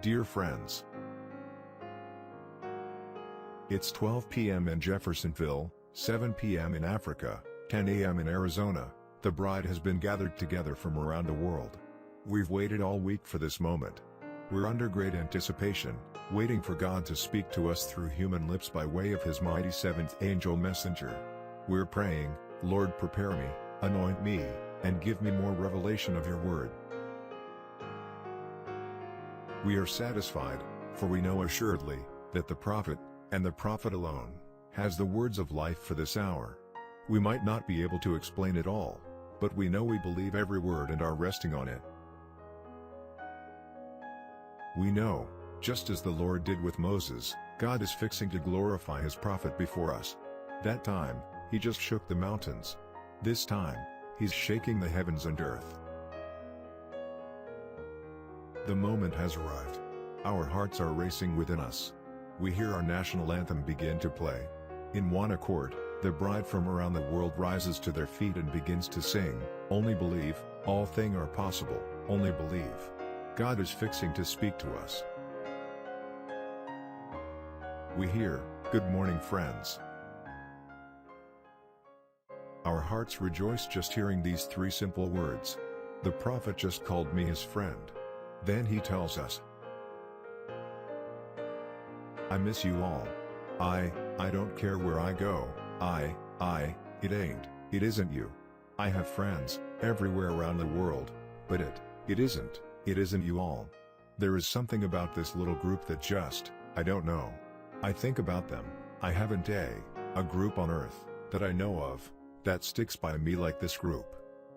Dear friends, it's 12 p.m. in Jeffersonville, 7 p.m. in Africa, 10 a.m. in Arizona. The bride has been gathered together from around the world. We've waited all week for this moment. We're under great anticipation, waiting for God to speak to us through human lips by way of His mighty seventh angel messenger. We're praying, Lord, prepare me, anoint me, and give me more revelation of your word. We are satisfied, for we know assuredly, that the prophet, and the prophet alone, has the words of life for this hour. We might not be able to explain it all, but we know we believe every word and are resting on it. We know, just as the Lord did with Moses, God is fixing to glorify His prophet before us. That time, He just shook the mountains. This time, He's shaking the heavens and earth. The moment has arrived. Our hearts are racing within us. We hear our national anthem begin to play. In one accord, the bride from around the world rises to their feet and begins to sing, "Only believe, all things are possible, only believe." God is fixing to speak to us. We hear, "Good morning, friends." Our hearts rejoice just hearing these three simple words. The prophet just called me his friend. Then he tells us, I miss you all. I don't care where I go. It isn't you. I have friends, everywhere around the world, but it isn't you all. There is something about this little group that just, I don't know. I think about them, I haven't a group on earth, that I know of, that sticks by me like this group.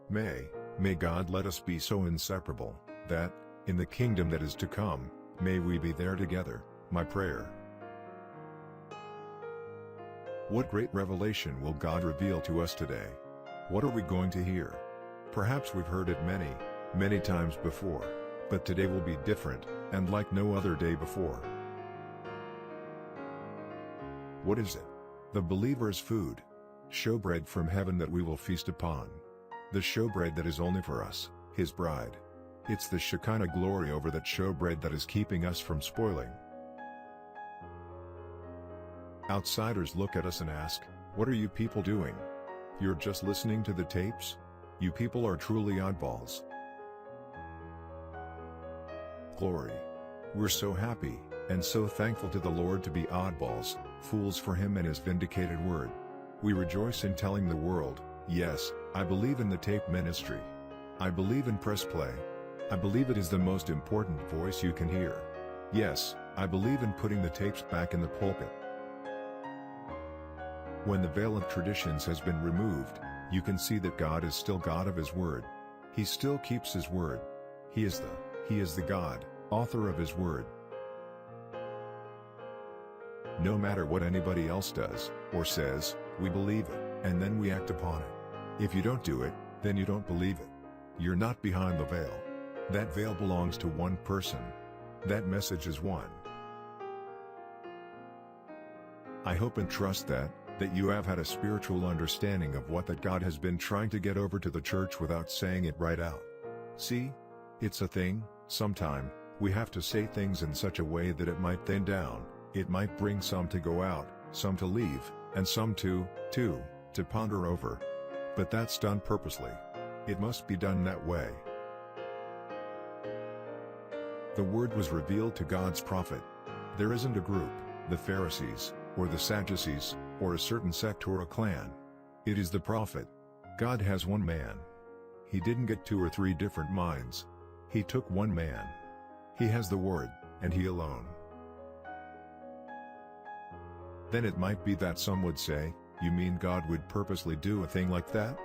May God let us be so inseparable, that, in the kingdom that is to come, may we be there together, my prayer. What great revelation will God reveal to us today? What are we going to hear? Perhaps we've heard it many times before, but today will be different, and like no other day before. What is it? The believer's food. Showbread from heaven that we will feast upon. The showbread that is only for us, His bride. It's the Shekinah glory over that showbread that is keeping us from spoiling. Outsiders look at us and ask, what are you people doing? You're just listening to the tapes? You people are truly oddballs. Glory. We're so happy, and so thankful to the Lord to be oddballs, fools for Him and His vindicated word. We rejoice in telling the world, yes, I believe in the tape ministry. I believe in press play. I believe it is the most important voice you can hear. Yes, I believe in putting the tapes back in the pulpit. When the veil of traditions has been removed, you can see that God is still God of His word. He still keeps His word. He is the God, author of His word. No matter what anybody else does, or says, we believe it, and then we act upon it. If you don't do it, then you don't believe it. You're not behind the veil. That veil belongs to one person. That message is one. I hope and trust that you have had a spiritual understanding of what that God has been trying to get over to the church without saying it right out. See? It's a thing. Sometime, we have to say things in such a way that it might thin down, it might bring some to go out, some to leave, and some to ponder over. But that's done purposely. It must be done that way. The word was revealed to God's prophet. There isn't a group, the Pharisees, or the Sadducees, or a certain sect or a clan. It is the prophet. God has one man. He didn't get 2 or 3 different minds. He took one man. He has the word, and He alone. Then it might be that some would say, you mean God would purposely do a thing like that?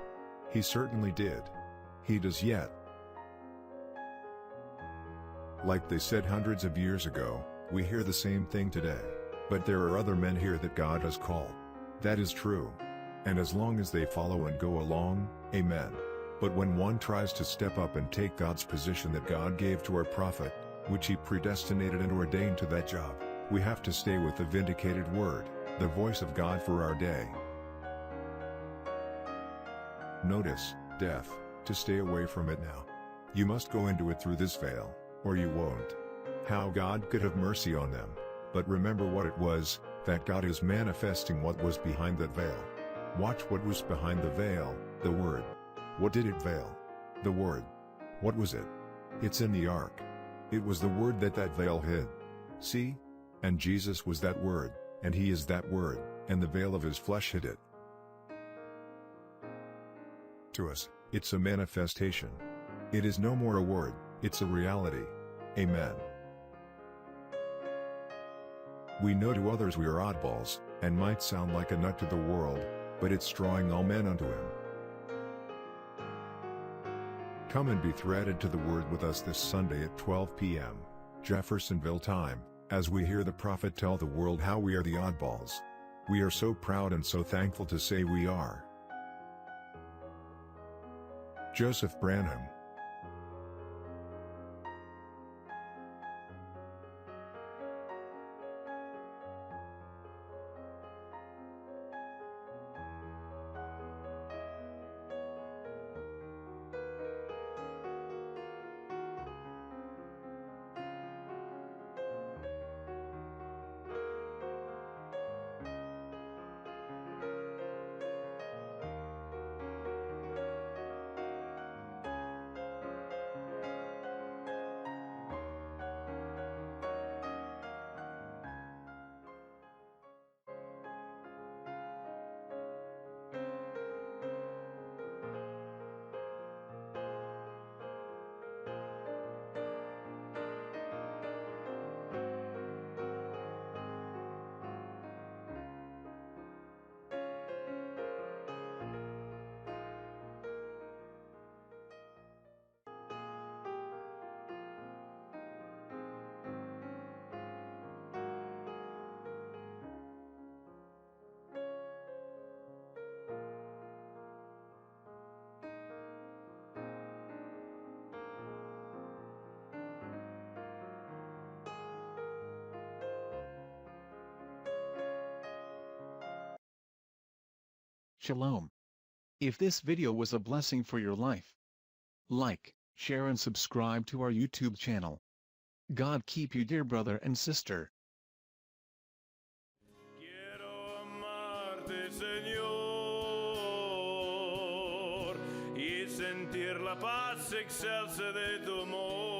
He certainly did. He does yet. Like they said hundreds of years ago, we hear the same thing today. But there are other men here that God has called. That is true. And as long as they follow and go along, amen. But when one tries to step up and take God's position that God gave to our prophet, which He predestinated and ordained to that job, we have to stay with the vindicated word, the voice of God for our day. Notice, death, to stay away from it now. You must go into it through this veil, or you won't. how God could have mercy on them. But remember what it was, that God is manifesting what was behind that veil. Watch what was behind the veil, the Word. What did it veil? The Word. What was it? It's in the ark. It was the Word that veil hid. See? And Jesus was that Word, and He is that Word, and the veil of His flesh hid it. To us, it's a manifestation. It is no more a word, it's a reality. Amen. We know to others we are oddballs, and might sound like a nut to the world, but it's drawing all men unto Him. Come and be threaded to the Word with us this Sunday at 12 p.m. Jeffersonville time, as we hear the prophet tell the world how we are the oddballs. We are so proud and so thankful to say we are. Joseph Branham. Shalom. If this video was a blessing for your life, like, share and subscribe to our YouTube channel. God keep you, dear brother and sister. Quiero amarte, Señor, y sentir la paz excelsa de tu amor.